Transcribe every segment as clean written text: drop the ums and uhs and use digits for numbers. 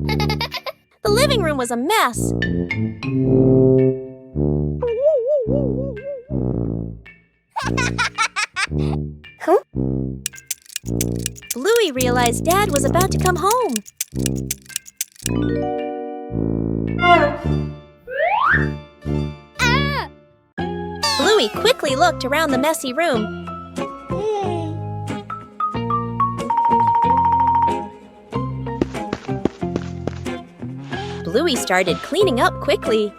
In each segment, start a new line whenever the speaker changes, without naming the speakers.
The living room was a mess. Huh? Bluey realized Dad was about to come home. Bluey quickly looked around the messy room. Bluey started cleaning up quickly.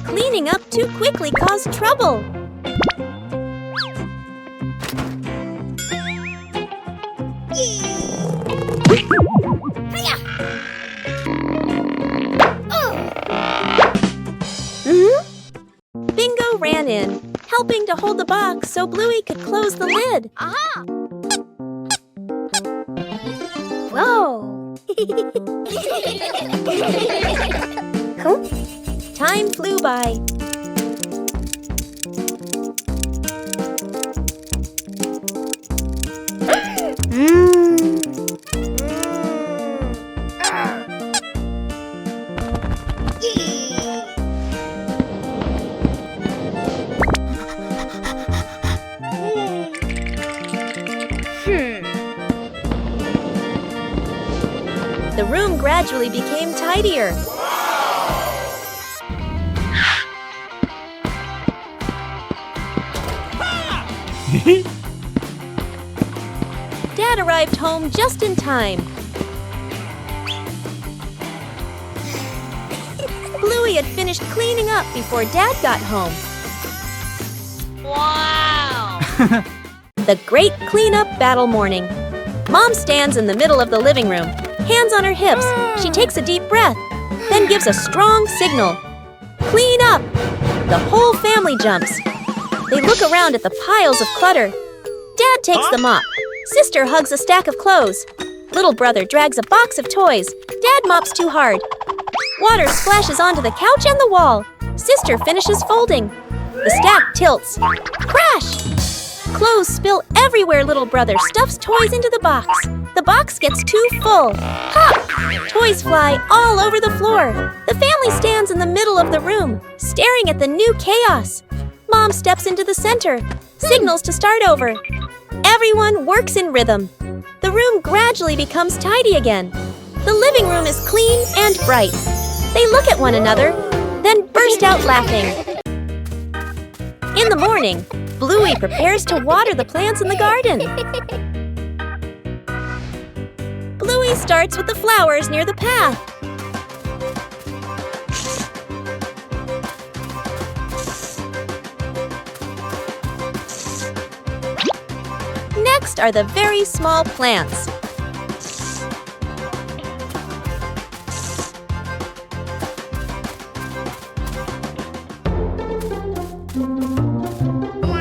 Cleaning up too quickly caused trouble. Bingo ran in, helping to hold the box so Bluey could close the lid.
Aha!
Whoa! Time flew by. The room gradually became tidier. Dad arrived home just in time. Bluey had finished cleaning up before Dad got home.
Wow!
The great cleanup battle morning. Mom stands in the middle of the living room, hands on her hips. She takes a deep breath, then gives a strong signal. Clean up! The whole family jumps. They look around at the piles of clutter. Dad takes the mop. Sister hugs a stack of clothes. Little brother drags a box of toys. Dad mops too hard. Water splashes onto the couch and the wall. Sister finishes folding. The stack tilts. Crash! Clothes spill everywhere. Little brother stuffs toys into the box. The box gets too full. Pop! Toys fly all over the floor. The family stands in the middle of the room, staring at the new chaos. Mom steps into the center, signals to start over. Everyone works in rhythm. The room gradually becomes tidy again. The living room is clean and bright. They look at one another, then burst out laughing. In the morning, Bluey prepares to water the plants in the garden. Bluey starts with the flowers near the path. Next are the very small plants.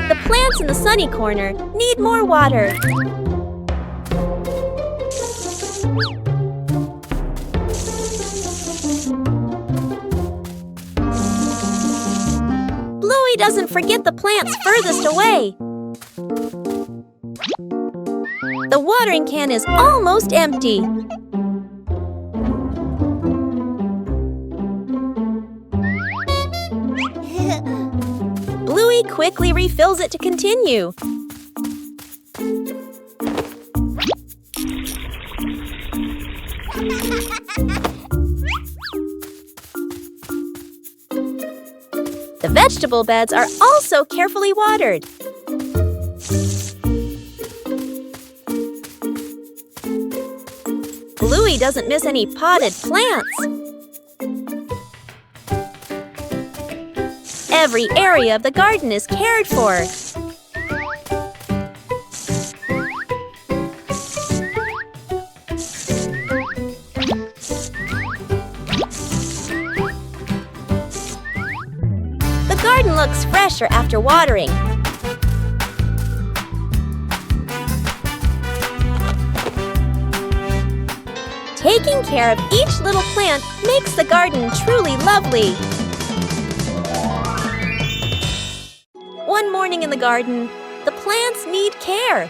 The plants in the sunny corner need more water. Bluey doesn't forget the plants furthest away. The watering can is almost empty. Bluey quickly refills it to continue. The vegetable beds are also carefully watered. Bluey doesn't miss any potted plants. Every area of the garden is cared for. The garden looks fresher after watering. Taking care of each little plant makes the garden truly lovely. morning in the garden. The plants need care.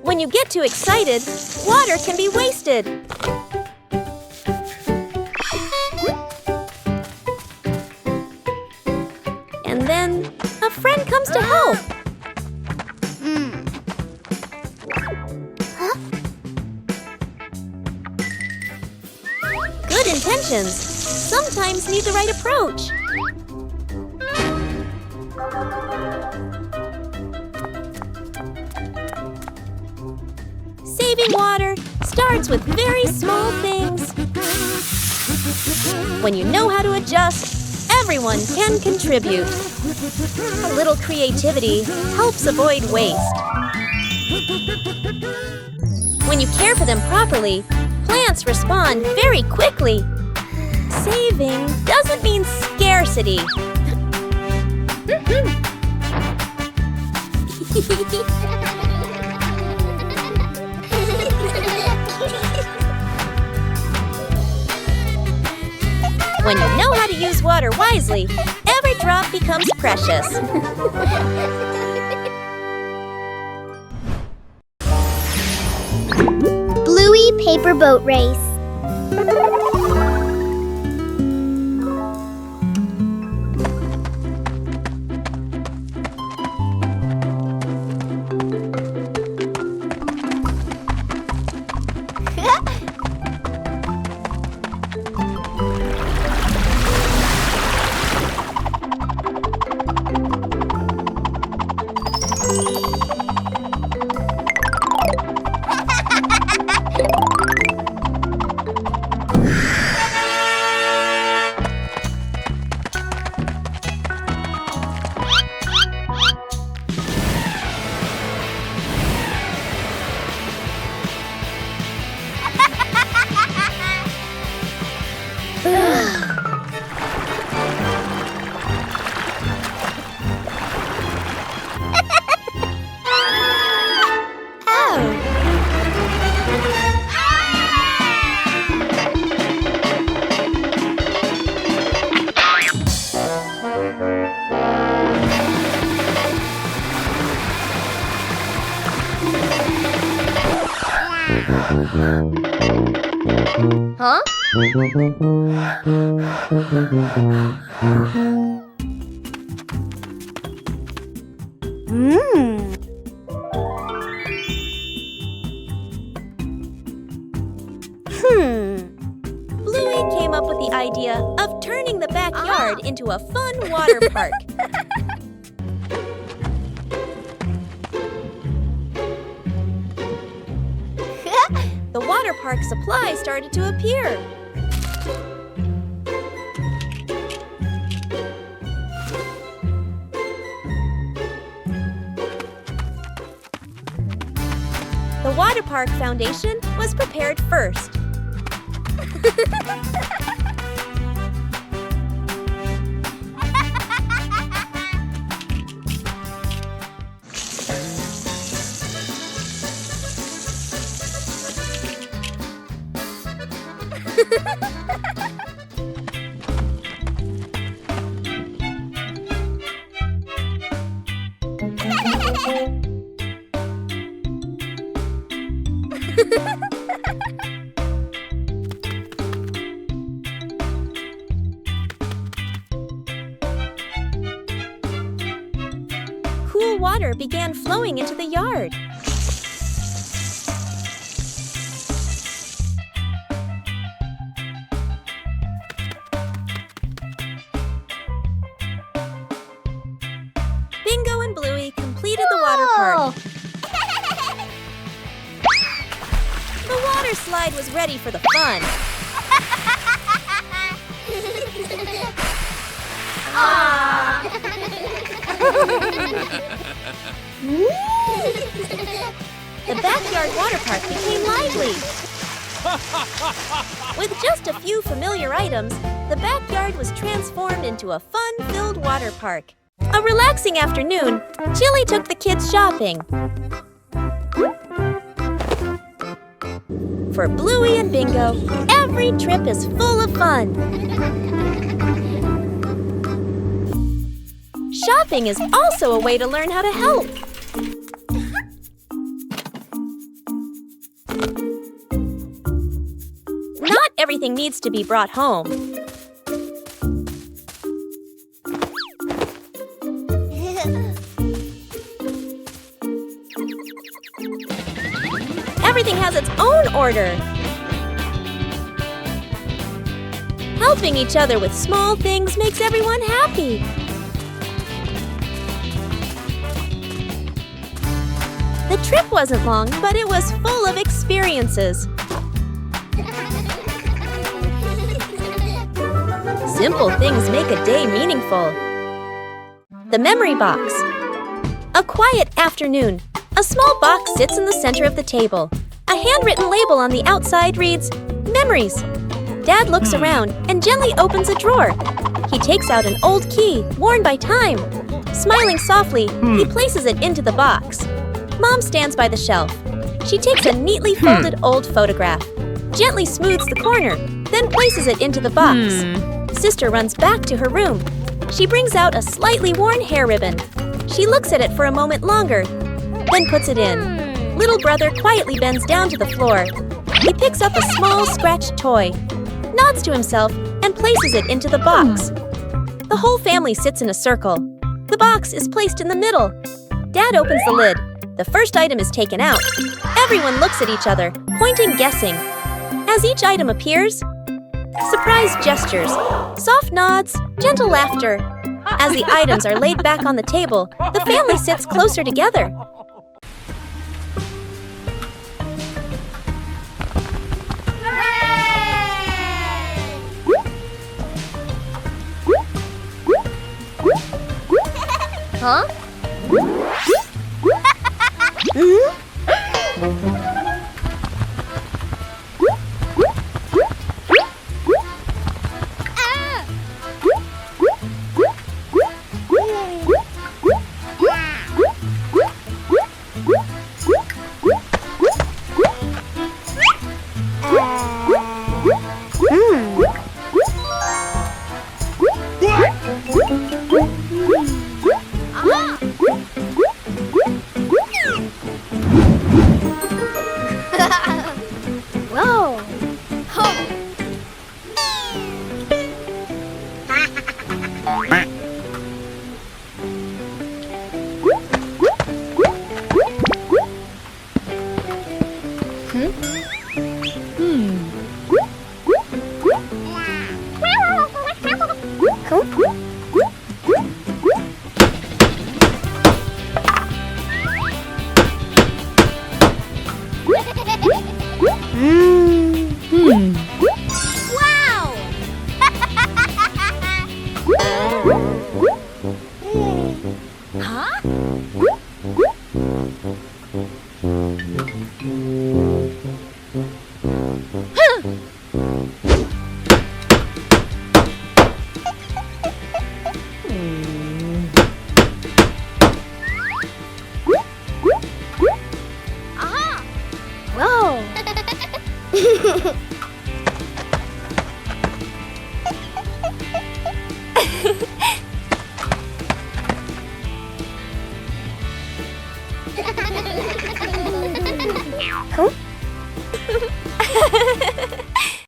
When you get too excited, water can be wasted. And then a friend comes to help. Good intentions sometimes need the right approach. Saving water starts with very small things. When you know how to adjust, everyone can contribute. A little creativity helps avoid waste. When you care for them properly, plants respond very quickly. Saving doesn't mean scarcity. When you know how to use water wisely, every drop becomes precious.
Bluey paper boat race.
Huh? Bluey came up with the idea of turning the backyard into a fun water park. The water park supply started to appear. The water park foundation was prepared first. Cool water began flowing into the yard. Bingo and Bluey completed the water park. The water slide was ready for the fun. The backyard water park became lively. With just a few familiar items, The backyard was transformed into a fun-filled water park. A relaxing afternoon, Chili took the kids shopping. For Bluey and Bingo, every trip is full of fun. Shopping is also a way to learn how to help. Not everything needs to be brought home. Everything has its own order. Helping each other with small things makes everyone happy. The trip wasn't long, but it was full of experiences. Simple things make a day meaningful. The memory box. A quiet afternoon. A small box sits in the center of the table. A handwritten label on the outside reads, "Memories." Dad looks around and gently opens a drawer. He takes out an old key, worn by time. Smiling softly, he places it into the box. Mom stands by the shelf. She takes a neatly folded old photograph, gently smooths the corner, then places it into the box. Sister runs back to her room. She brings out a slightly worn hair ribbon. She looks at it for a moment longer, then puts it in. Little brother quietly bends down to the floor. He picks up a small scratched toy, nods to himself, and places it into the box. The whole family sits in a circle. The box is placed in the middle. Dad opens the lid. The first item is taken out. Everyone looks at each other, pointing, guessing. As each item appears, surprise gestures, soft nods, gentle laughter. As the items are laid back on the table, the family sits closer together. Huh?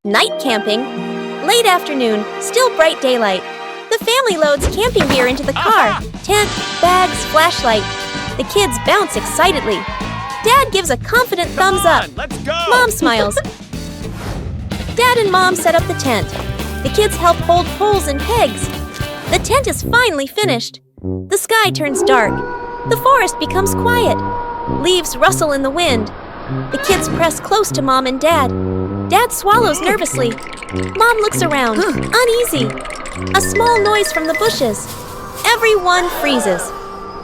Night camping. Late afternoon, still bright daylight. The family loads camping gear into the car. Tent, bags, flashlight. The kids bounce excitedly. Dad gives a confident thumbs up.
Let's go!
Mom smiles. Dad and Mom set up the tent. The kids help hold poles and pegs. The tent is finally finished. The sky turns dark. The forest becomes quiet. Leaves rustle in the wind. The kids press close to Mom and Dad. Dad swallows nervously. Mom looks around, uneasy. A small noise from the bushes. Everyone freezes.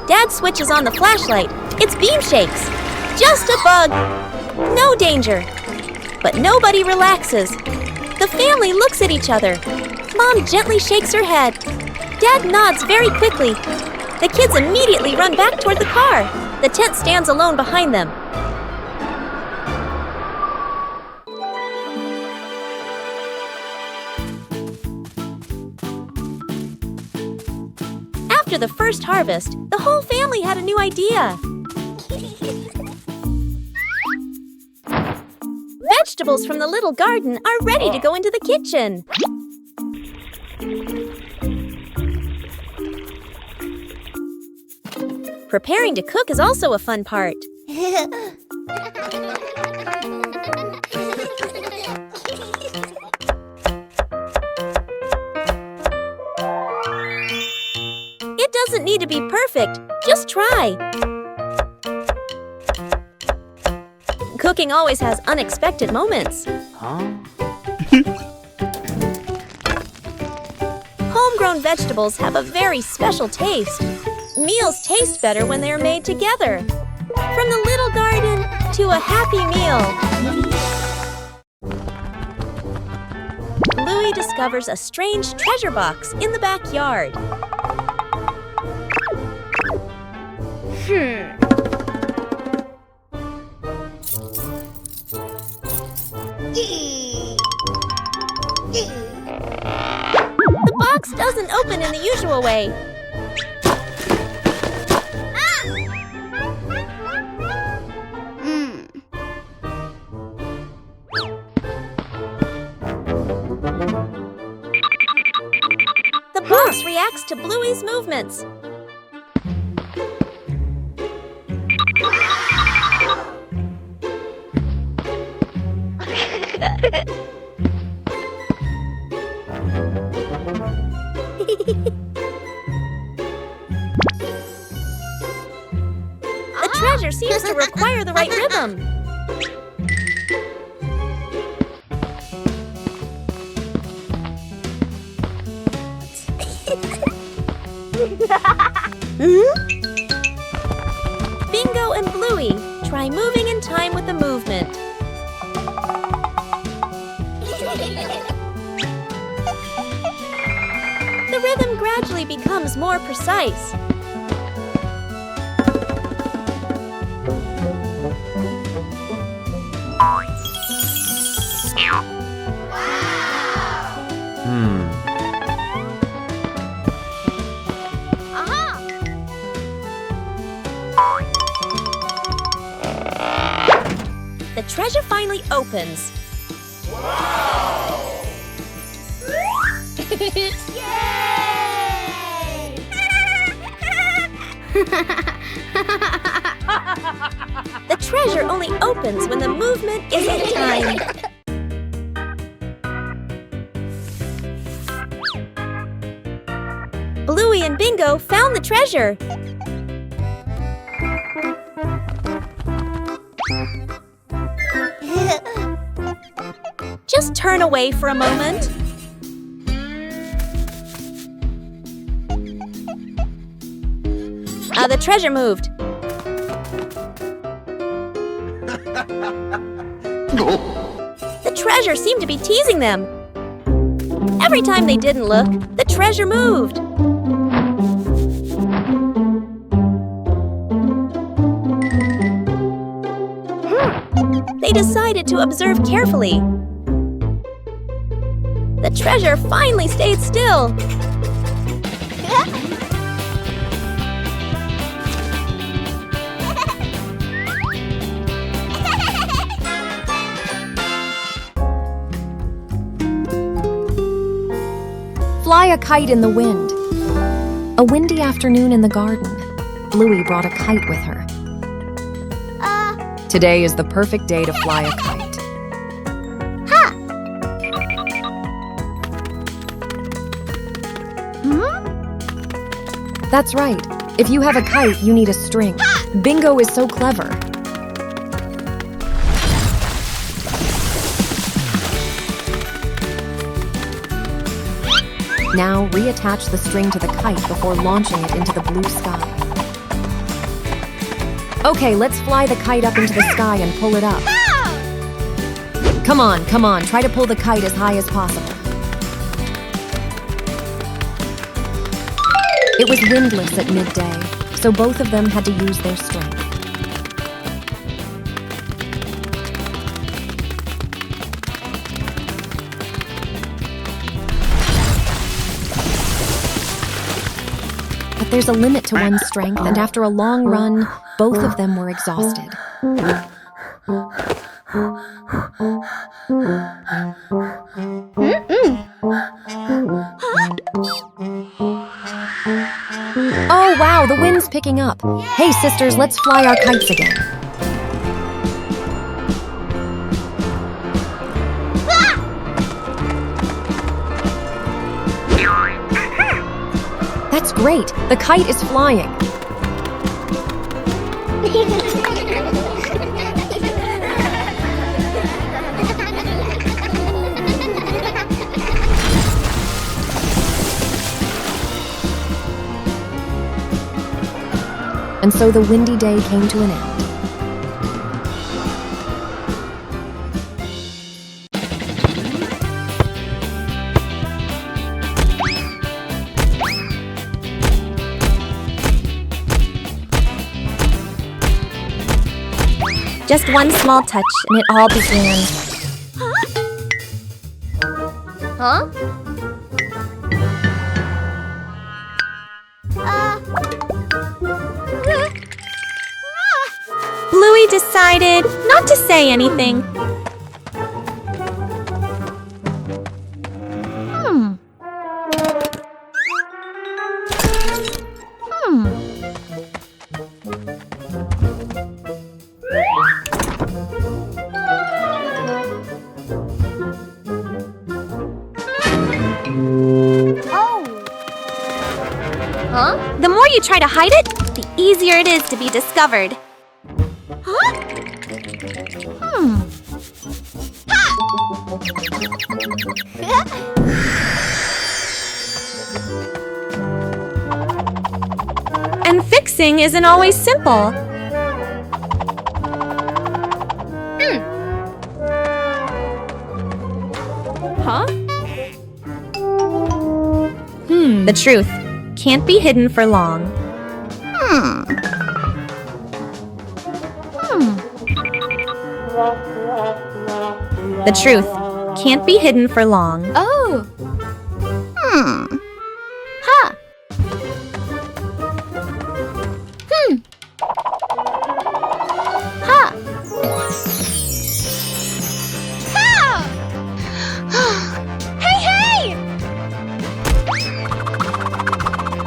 Dad switches on the flashlight. Its beam shakes. Just a bug. No danger. But nobody relaxes. The family looks at each other. Mom gently shakes her head. Dad nods very quickly. The kids immediately run back toward the car. The tent stands alone behind them. After the first harvest, the whole family had a new idea. Vegetables from the little garden are ready to go into the kitchen. Preparing to cook is also a fun part. It doesn't need to be perfect, just try. Cooking always has unexpected moments. Homegrown vegetables have a very special taste. Meals taste better when they are made together. From the little garden to a happy meal. Bluey discovers a strange treasure box in the backyard. The box doesn't open in the usual way. The box reacts to Bluey's movements. The treasure seems to require the right rhythm. Bingo and Bluey try moving in time with the movement. The rhythm gradually becomes more precise. The treasure finally opens. Wow! Yay! The treasure only opens when the movement is in time. Bluey and Bingo found the treasure. Just turn away for a moment. The treasure moved. The treasure seemed to be teasing them. Every time they didn't look, the treasure moved. They decided to observe carefully. The treasure finally stayed still.
Fly a kite in the wind. A windy afternoon in the garden. Bluey brought a kite with her. Today is the perfect day to fly a kite. That's right. If you have a kite, you need a string. Bingo is so clever. Now reattach the string to the kite before launching it into the blue sky. Okay, let's fly the kite up into the sky and pull it up. Come on, try to pull the kite as high as possible. It was windless at midday, so both of them had to use their strength. But there's a limit to one's strength, and after a long run, both of them were exhausted. Oh wow, the wind's picking up. Hey sisters, let's fly our kites again. That's great, the kite is flying. And so the windy day came to an end.
Just one small touch and it all began.
Huh?
Bluey decided not to say anything. The more you try to hide it, the easier it is to be discovered. And fixing isn't always simple. The truth can't be hidden for long. The truth can't be hidden for long.
Oh.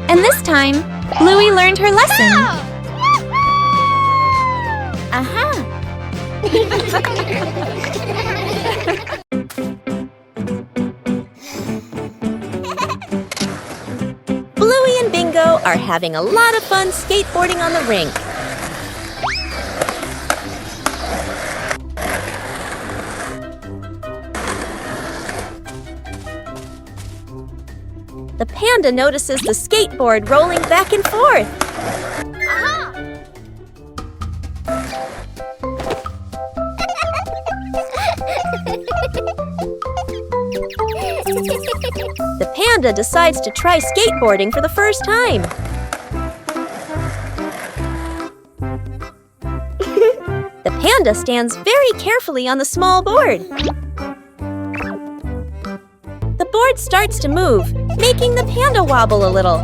And this time, Bluey learned her lesson. Bluey and Bingo are having a lot of fun skateboarding on the rink. The panda notices the skateboard rolling back and forth. The panda decides to try skateboarding for the first time. The panda stands very carefully on the small board. The board starts to move, making the panda wobble a little.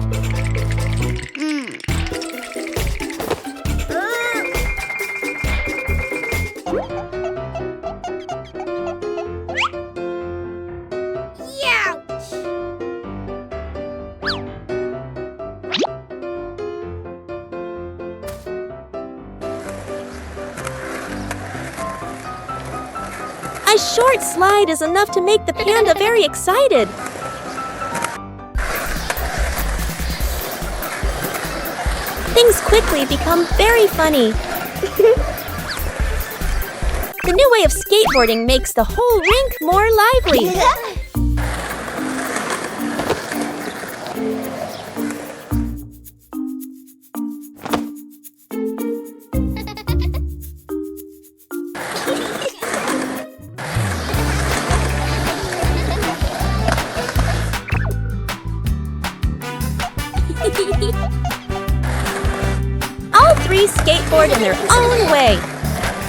A short slide is enough to make the panda very excited. Things quickly become very funny. The new way of skateboarding makes the whole rink more lively. cardboard in their own way.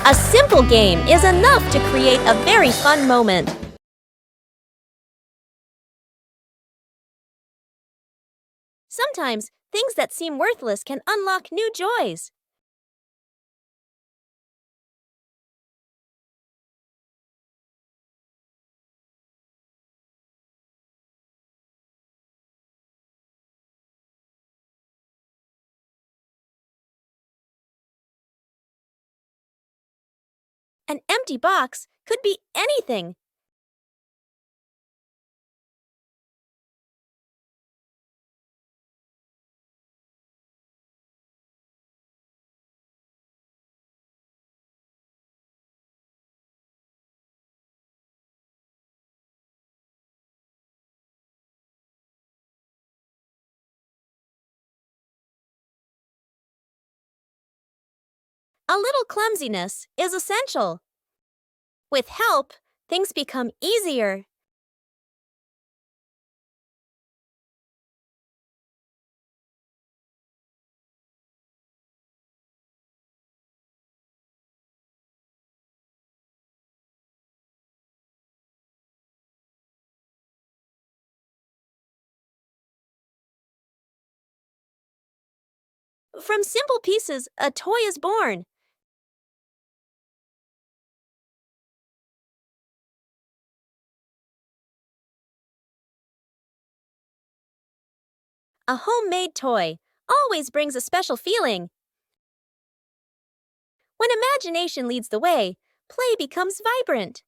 A simple game is enough to create a very fun moment. Sometimes, things that seem worthless can unlock new joys. An empty box could be anything. A little clumsiness is essential. With help, things become easier. From simple pieces, a toy is born. A homemade toy always brings a special feeling. When imagination leads the way, play becomes vibrant.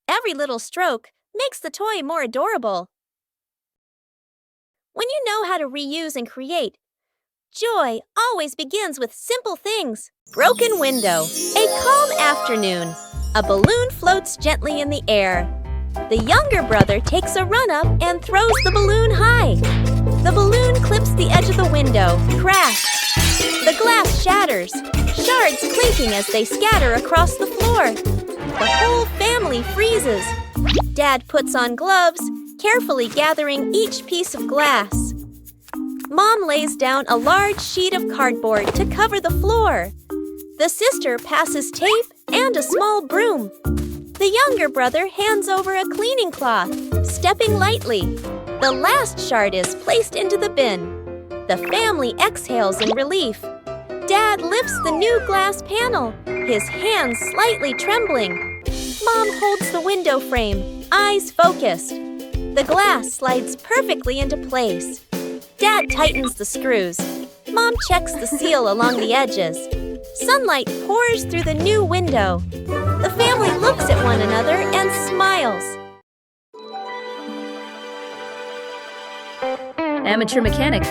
Every little stroke makes the toy more adorable. When you know how to reuse and create, joy always begins with simple things. Broken window. A calm afternoon. A balloon floats gently in the air. The younger brother takes a run-up and throws the balloon high. The balloon clips the edge of the window. Crash! The glass shatters, shards clinking as they scatter across the floor. The whole family freezes. Dad puts on gloves, carefully gathering each piece of glass. Mom lays down a large sheet of cardboard to cover the floor. The sister passes tape and a small broom. The younger brother hands over a cleaning cloth, stepping lightly. The last shard is placed into the bin. The family exhales in relief. Dad lifts the new glass panel, his hands slightly trembling. Mom holds the window frame, eyes focused. The glass slides perfectly into place. Dad tightens the screws. Mom checks the seal along the edges. Sunlight pours through the new window. The family looks at one another and smiles.
Amateur mechanic.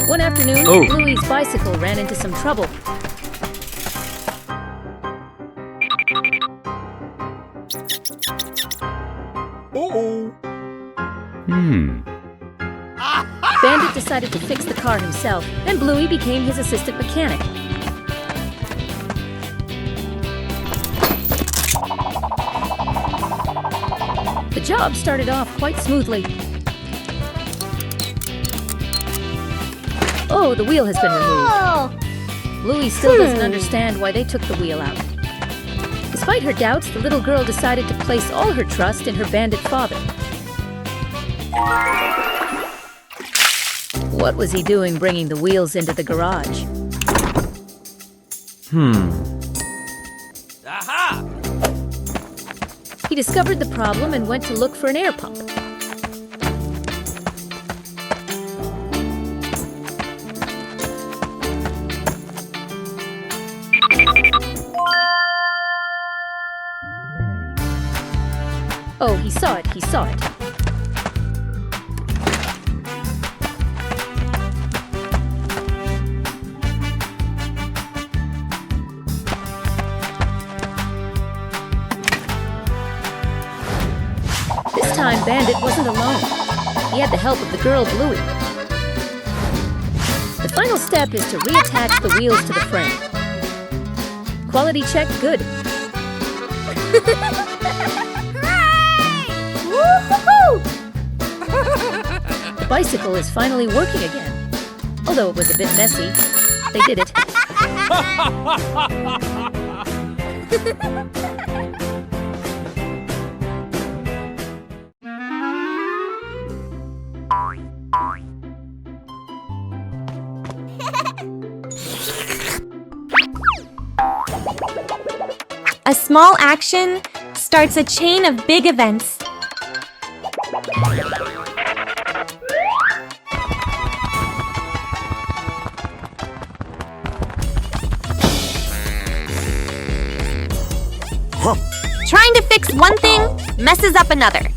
One afternoon, Bluey's bicycle ran into some trouble. Bandit decided to fix the car himself, and Bluey became his assistant mechanic. The job started off quite smoothly. Oh, the wheel has been removed. Bluey still doesn't understand why they took the wheel out. Despite her doubts, the little girl decided to place all her trust in her bandit father. What was he doing bringing the wheels into the garage?
Aha!
He discovered the problem and went to look for an air pump. Oh, he saw it. This time, Bandit wasn't alone. He had the help of the girl, Bluey. The final step is to reattach the wheels to the frame. Quality check good. bicycle is finally working again. Although it was a bit messy, they did it.
A small action starts a chain of big events. Trying to fix one thing messes up another.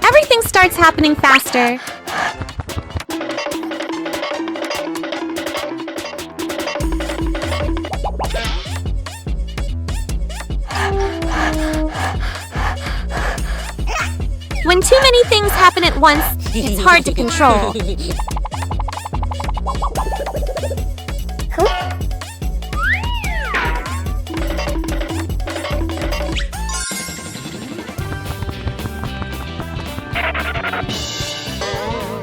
Everything starts happening faster. When too many things happen at once, it's hard to control.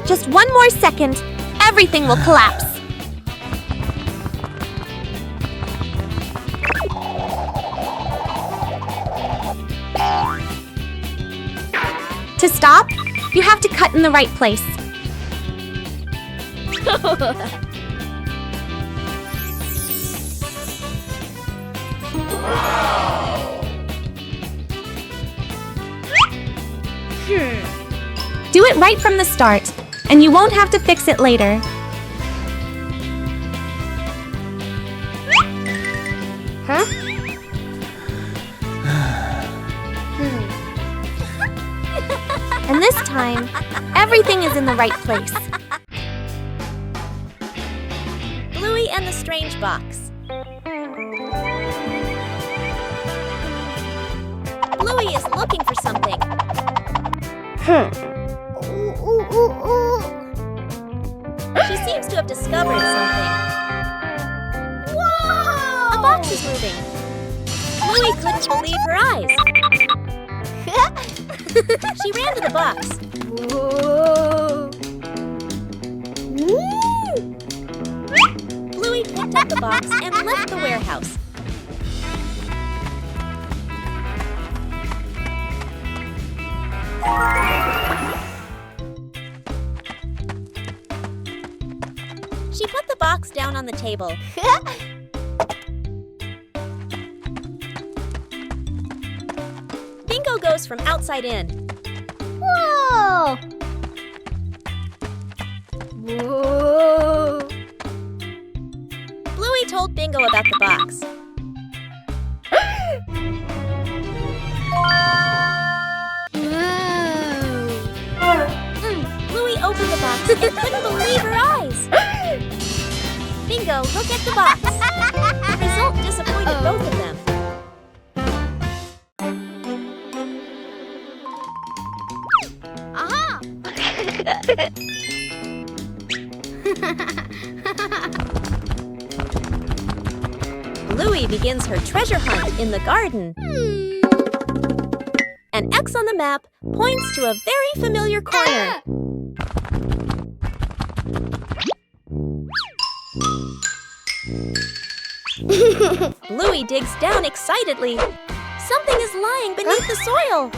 Just one more second, everything will collapse. To stop, you have to cut in the right place. Do it right from the start, and you won't have to fix it later. Huh? And this time, everything is in the right place. Bluey and the strange box. Bluey is looking for something. She seems to have discovered something. Whoa! A box is moving. Bluey couldn't believe her eyes. She ran to the box. Whoa! Bluey picked up the box and left the warehouse. She put the box down on the table. Bingo goes from outside in. Whoa! Whoa! Bluey told Bingo about the box. Bluey opened the box and couldn't believe her eyes. Bingo, look at the box. The result disappointed both of them. Aha! Bluey begins her treasure hunt in the garden. An X on the map points to a very familiar corner. Bluey digs down excitedly. Something is lying beneath the soil.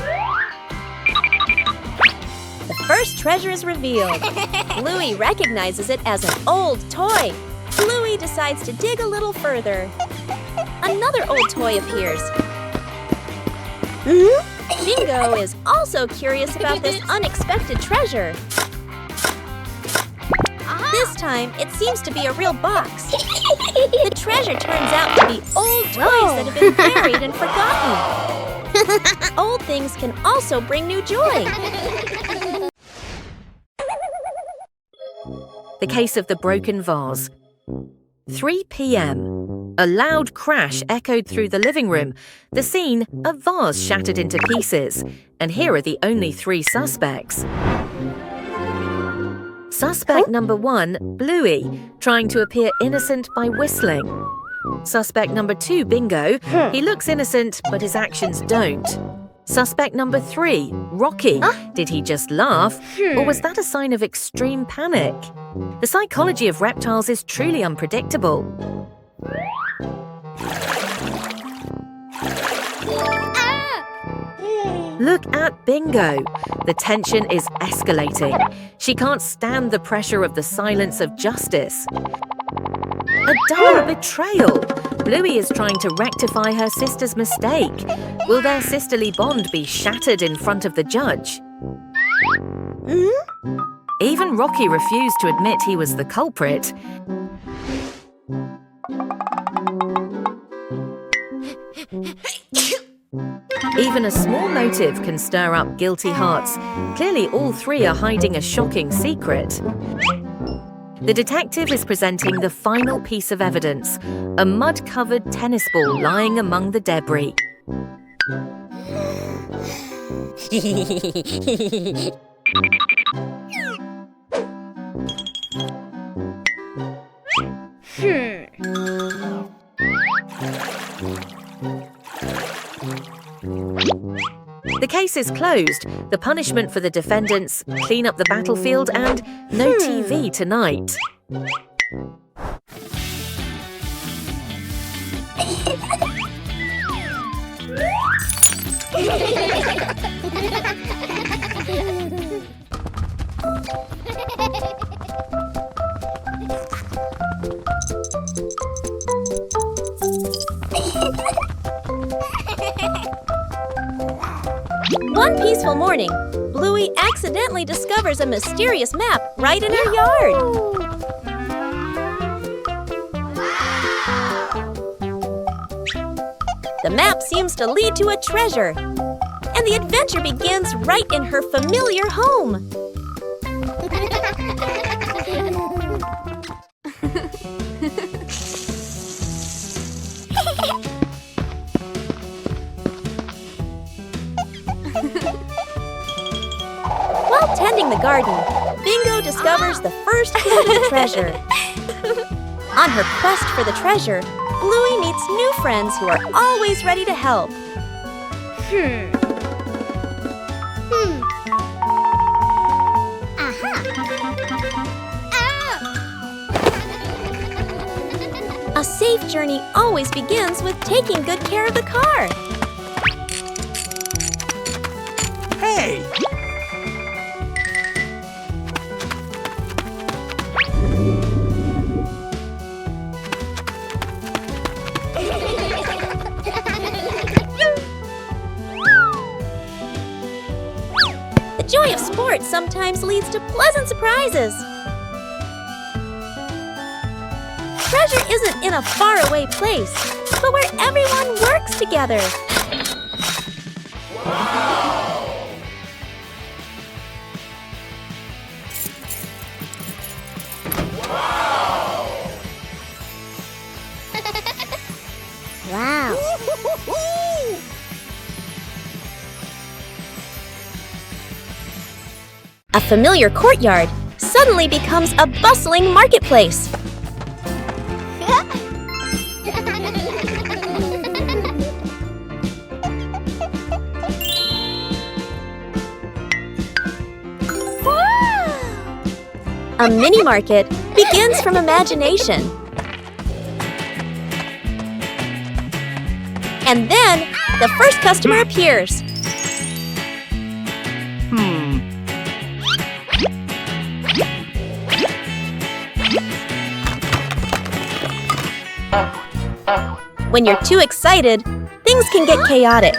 The first treasure is revealed. Bluey recognizes it as an old toy. Bluey decides to dig a little further. Another old toy appears. Bingo is also curious about this unexpected treasure. This time, it seems to be a real box. The treasure turns out to be old toys that have been buried and forgotten. Old things can also bring new joy.
The case of the broken vase. 3 p.m. A loud crash echoed through the living room. The scene, a vase shattered into pieces. And here are the only 3 suspects. Suspect number 1, Bluey, trying to appear innocent by whistling. Suspect number 2, Bingo. He looks innocent, but his actions don't. Suspect number 3, Rocky. Did he just laugh, or was that a sign of extreme panic? The psychology of reptiles is truly unpredictable. Look at Bingo. The tension is escalating. She can't stand the pressure of the silence of justice. A double betrayal. Bluey is trying to rectify her sister's mistake. Will their sisterly bond be shattered in front of the judge? Even Rocky refused to admit he was the culprit. Even a small motive can stir up guilty hearts. Clearly, all three are hiding a shocking secret. The detective is presenting the final piece of evidence, a mud-covered tennis ball lying among the debris. The case is closed. The punishment for the defendants: clean up the battlefield and no TV tonight.
One peaceful morning, Bluey accidentally discovers a mysterious map right in her yard. The map seems to lead to a treasure, and the adventure begins right in her familiar home. While tending the garden, Bingo discovers the first clue to the treasure. On her quest for the treasure, Bluey meets new friends who are always ready to help. A safe journey always begins with taking good care of the car.
Hey!
The joy of sports sometimes leads to pleasant surprises. Treasure isn't in a faraway place, but where everyone works together.
Wow.
A familiar courtyard suddenly becomes a bustling marketplace. A mini market begins from imagination. And then the first customer appears. When you're too excited, things can get chaotic.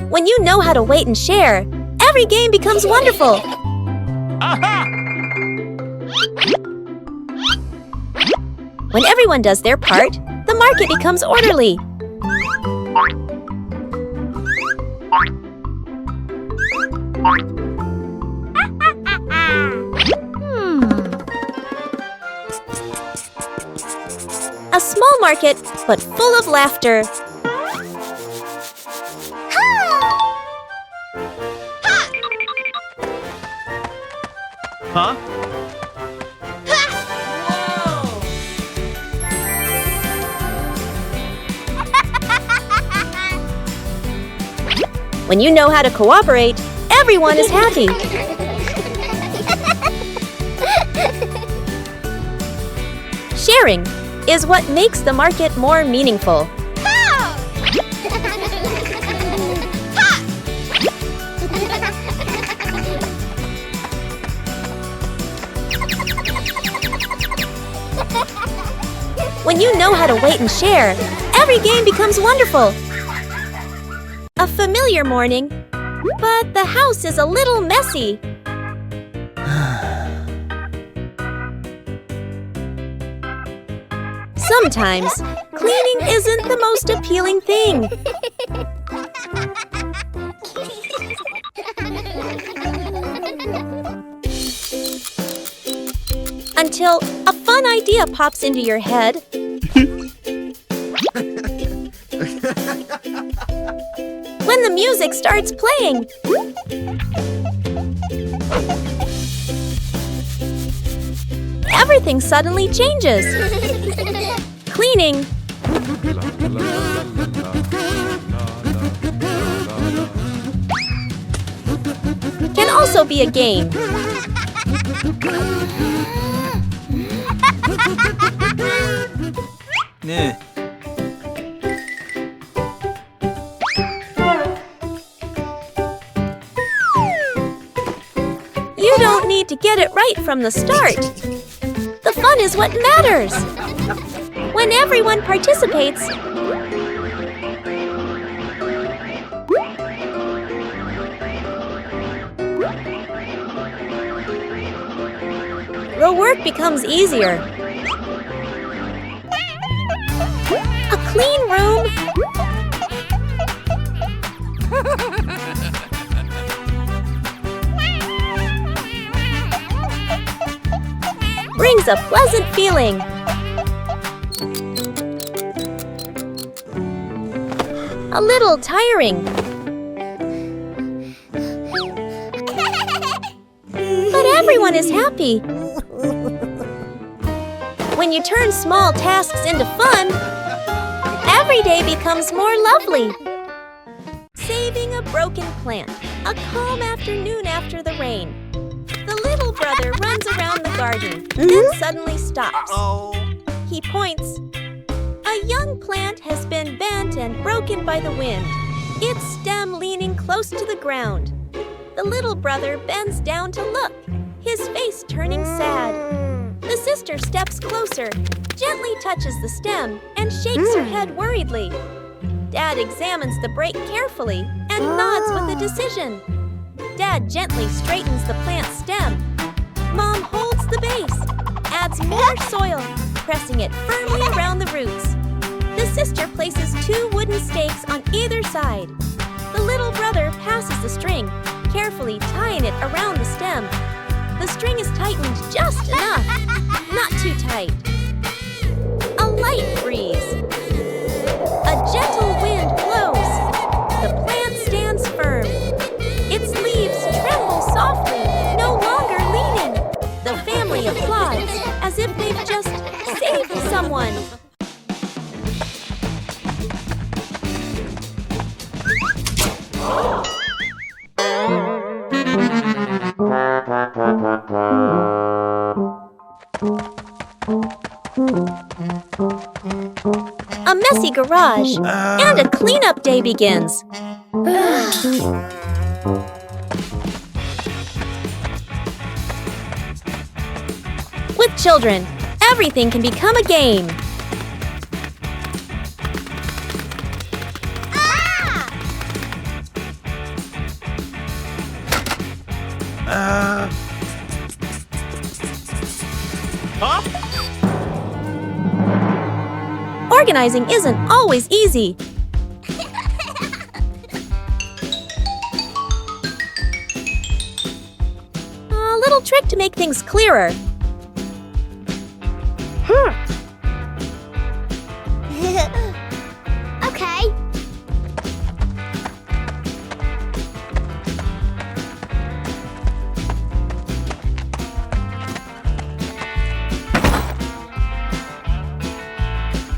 When you know how to wait and share, every game becomes wonderful. When everyone does their part, the market becomes orderly. A small market, but full of laughter.
Huh?
When you know how to cooperate, everyone is happy. Sharing is what makes the market more meaningful. When you know how to wait and share, every game becomes wonderful. A familiar morning, but the house is a little messy. Sometimes, cleaning isn't the most appealing thing. Until a fun idea pops into your head. When the music starts playing. Everything suddenly changes. Cleaning can also be a game.
Nah.
You don't need to get it right from the start. The fun is what matters. When everyone participates, the work becomes easier. A clean room brings a pleasant feeling. A little tiring. But everyone is happy. When you turn small tasks into fun, every day becomes more lovely. Saving a broken plant, a calm afternoon after the rain. The little brother runs around the garden, then suddenly stops. He points. A young plant has been bent and broken by the wind, its stem leaning close to the ground. The little brother bends down to look, his face turning sad. The sister steps closer, gently touches the stem, and shakes her head worriedly. Dad examines the break carefully and nods with a decision. Dad gently straightens the plant's stem. Mom holds the base, adds more soil, pressing it firmly around the roots. The sister places 2 wooden stakes on either side. The little brother passes the string, carefully tying it around the stem. The string is tightened just enough, not too tight. A light breeze. A gentle wind blows. The plant stands firm. Its leaves tremble softly, no longer leaning. The family applauds as if they've just saved someone. A messy garage, and a cleanup day begins. With children, everything can become a game.
Huh?
Organizing isn't always easy. A little trick to make things clearer.
Okay.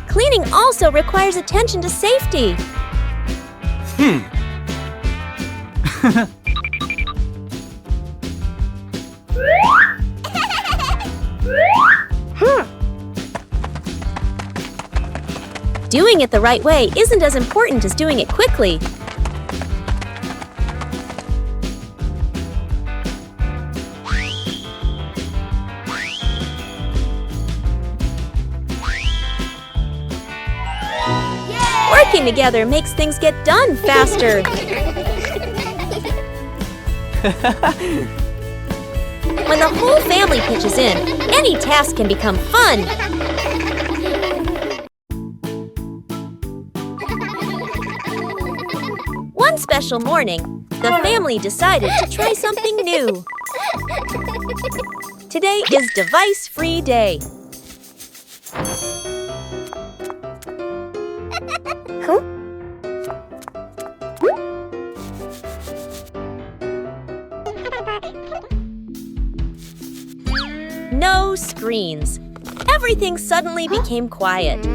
Cleaning also requires attention to safety. Doing it the right way isn't as important as doing it quickly. Working together makes things get done faster. When the whole family pitches in, any task can become fun. One special morning, the family decided to try something new. Today is device-free day. No screens. Everything suddenly became quiet.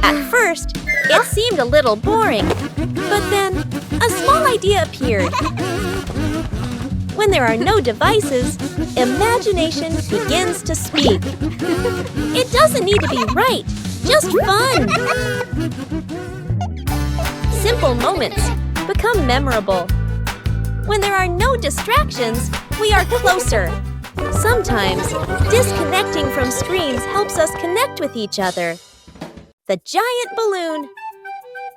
At first, it seemed a little boring, but then a small idea appeared. When there are no devices, imagination begins to speak. It doesn't need to be right, just fun. Simple moments become memorable. When there are no distractions, we are closer. Sometimes, disconnecting from screens helps us connect with each other. The giant balloon.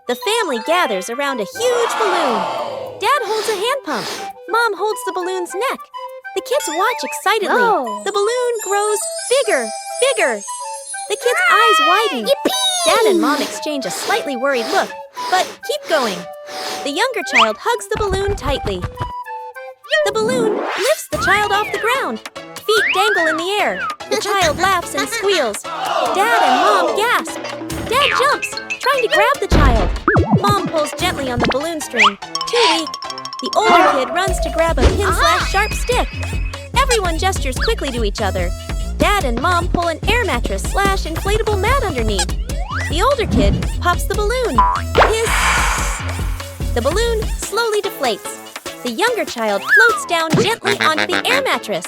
The family gathers around a huge balloon. Dad holds a hand pump. Mom holds the balloon's neck. The kids watch excitedly.
Whoa.
The balloon grows bigger, bigger. The kids' eyes widen.
Yippee!
Dad and Mom exchange a slightly worried look, but keep going. The younger child hugs the balloon tightly. The balloon lifts the child off the ground. Feet dangle in the air. The child laughs and squeals. Dad and Mom gasp. Dad jumps, trying to grab the child. Mom pulls gently on the balloon string. Too weak. The older kid runs to grab a pin/sharp stick. Everyone gestures quickly to each other. Dad and Mom pull an air mattress/inflatable mat underneath. The older kid pops the balloon. Hiss! The balloon slowly deflates. The younger child floats down gently onto the air mattress.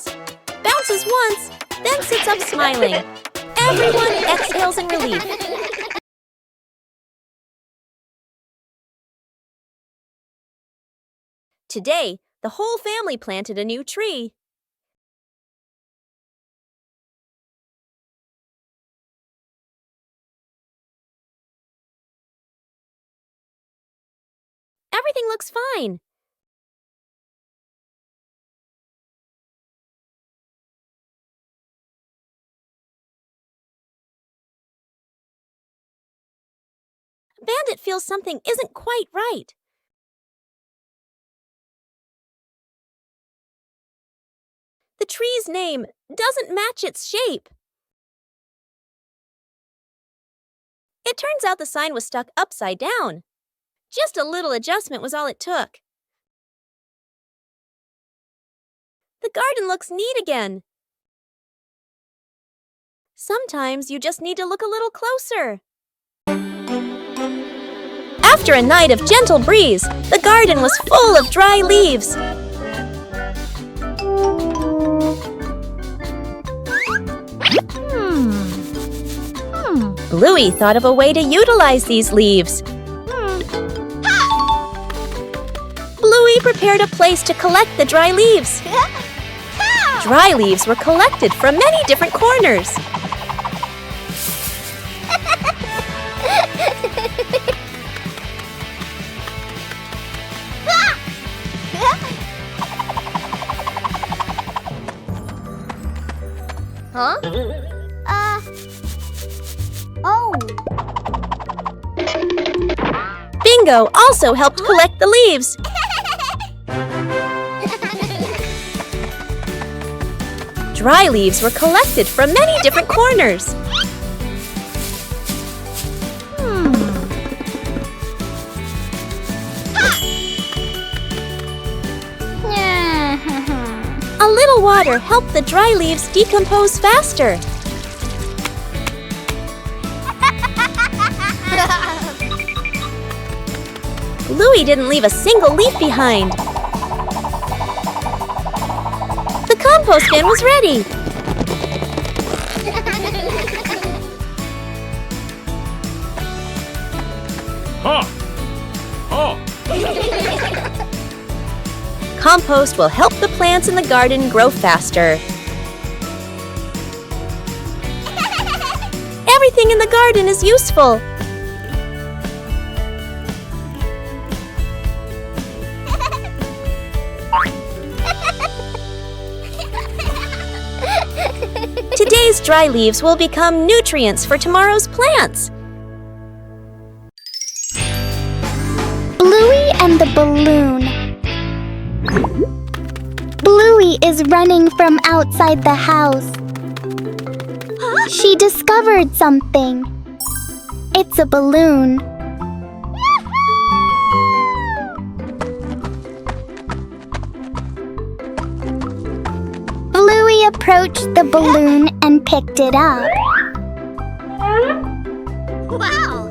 Bounces once, then sits up smiling. Everyone exhales in relief. Today, the whole family planted a new tree. Everything looks fine. Bandit feels something isn't quite right. The tree's name doesn't match its shape. It turns out the sign was stuck upside down. Just a little adjustment was all it took. The garden looks neat again. Sometimes you just need to look a little closer. After a night of gentle breeze, the garden was full of dry leaves. Bluey thought of a way to utilize these leaves. Bluey prepared a place to collect the dry leaves. Dry leaves were collected from many different corners.
Huh? Oh.
Bingo also helped collect the leaves. Dry leaves were collected from many different corners. little water helped the dry leaves decompose faster. Bluey didn't leave a single leaf behind. The compost bin was ready. Compost will help the plants in the garden grow faster. Everything in the garden is useful. Today's dry leaves will become nutrients for tomorrow's plants.
Bluey and the balloon. Bluey is running from outside the house. She discovered something. It's a balloon. Bluey approached the balloon and picked it up. Wow!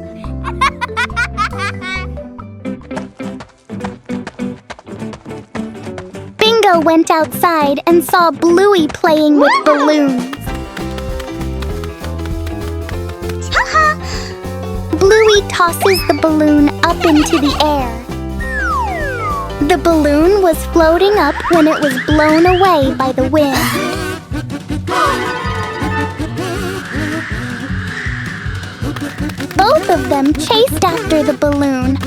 Bingo went outside and saw Bluey playing with balloons. Bluey tosses the balloon up into the air. The balloon was floating up when it was blown away by the wind. Both of them chased after the balloon.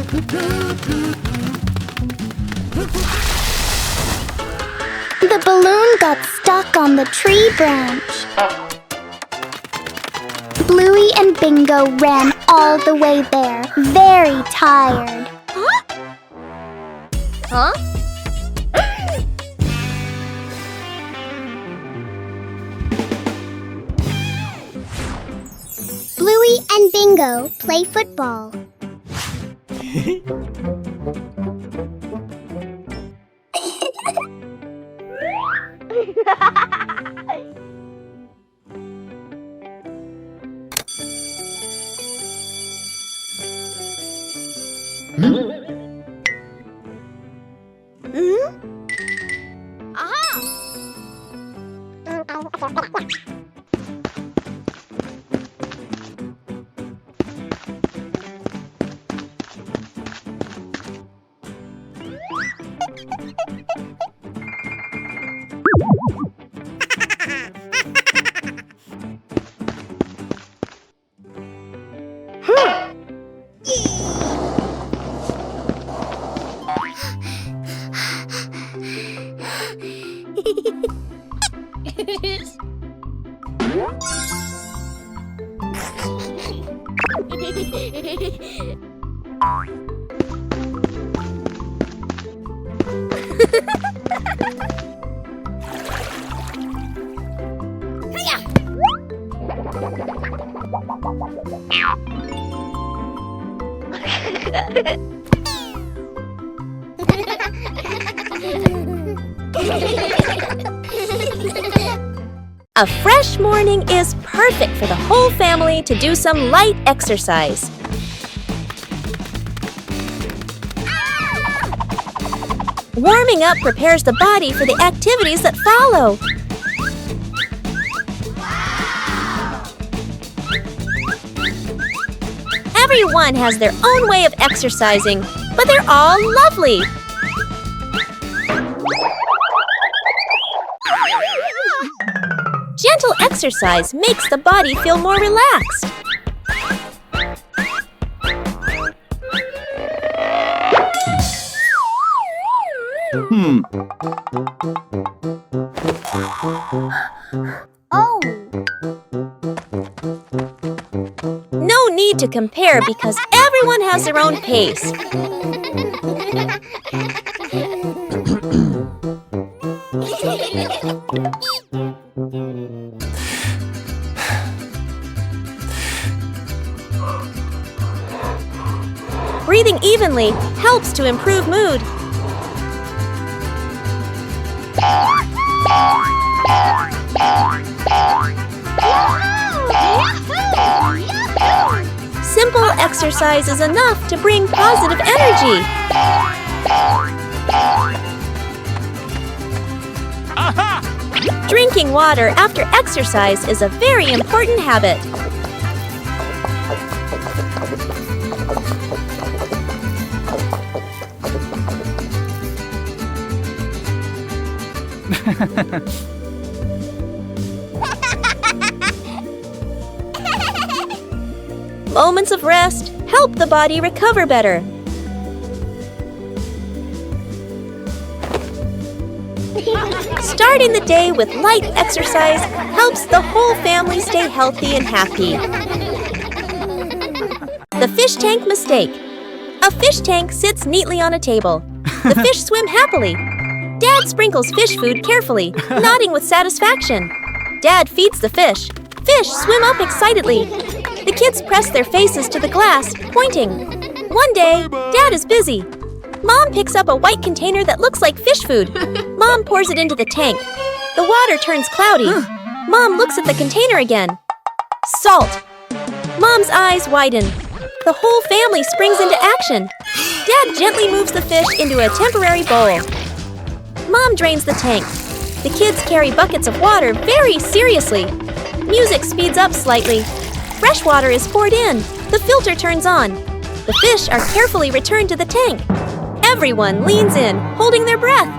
The balloon got stuck on the tree branch. Bluey and Bingo ran all the way there, very tired.
Huh?
Bluey and Bingo play football.
A fresh morning is perfect for the whole family to do some light exercise. Warming up prepares the body for the activities that follow. Everyone has their own way of exercising, but they're all lovely. Gentle exercise makes the body feel more relaxed.
Oh!
No need to compare because everyone has their own pace. Breathing evenly helps to improve mood. Exercise is enough to bring positive energy.
Aha!
Drinking water after exercise is a very important habit. Moments of rest help the body recover better. Starting the day with light exercise helps the whole family stay healthy and happy. The fish tank mistake. A fish tank sits neatly on a table. The fish swim happily. Dad sprinkles fish food carefully, nodding with satisfaction. Dad feeds the fish. Fish swim up excitedly. The kids press their faces to the glass, pointing. One day, Dad is busy. Mom picks up a white container that looks like fish food. Mom pours it into the tank. The water turns cloudy. Mom looks at the container again. Salt. Mom's eyes widen. The whole family springs into action. Dad gently moves the fish into a temporary bowl. Mom drains the tank. The kids carry buckets of water very seriously. Music speeds up slightly. Fresh water is poured in. The filter turns on. The fish are carefully returned to the tank. Everyone leans in, holding their breath.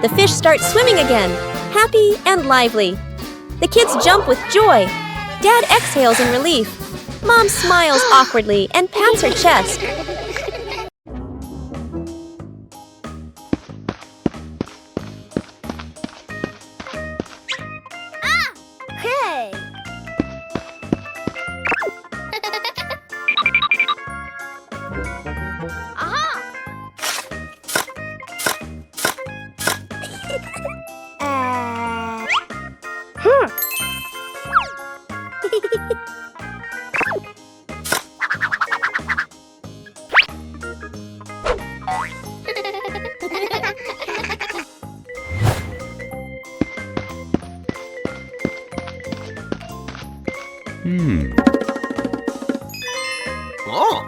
The fish start swimming again, happy and lively. The kids jump with joy. Dad exhales in relief. Mom smiles awkwardly and pats her chest.
Hey!
Oh!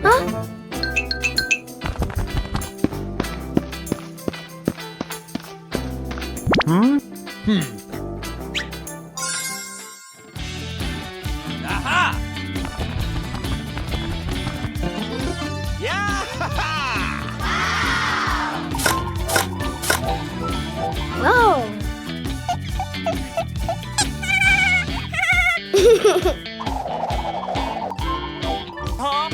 Ha! Aha! Yeah!
Whoa!
Huh?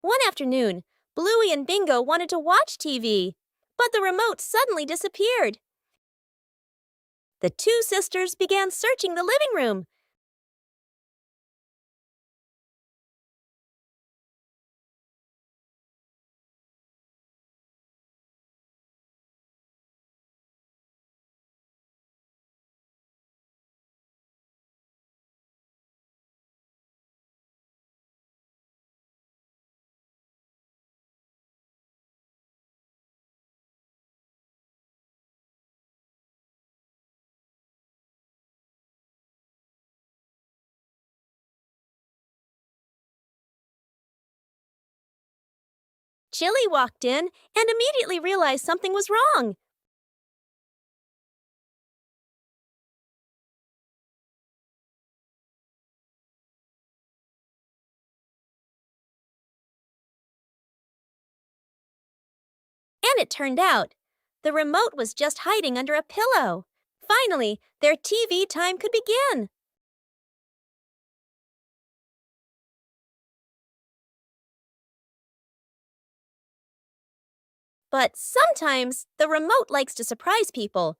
One afternoon, Bluey and Bingo wanted to watch TV, but the remote suddenly disappeared. The two sisters began searching the living room. Chili walked in and immediately realized something was wrong. And it turned out, the remote was just hiding under a pillow. Finally, their TV time could begin. But sometimes the remote likes to surprise people.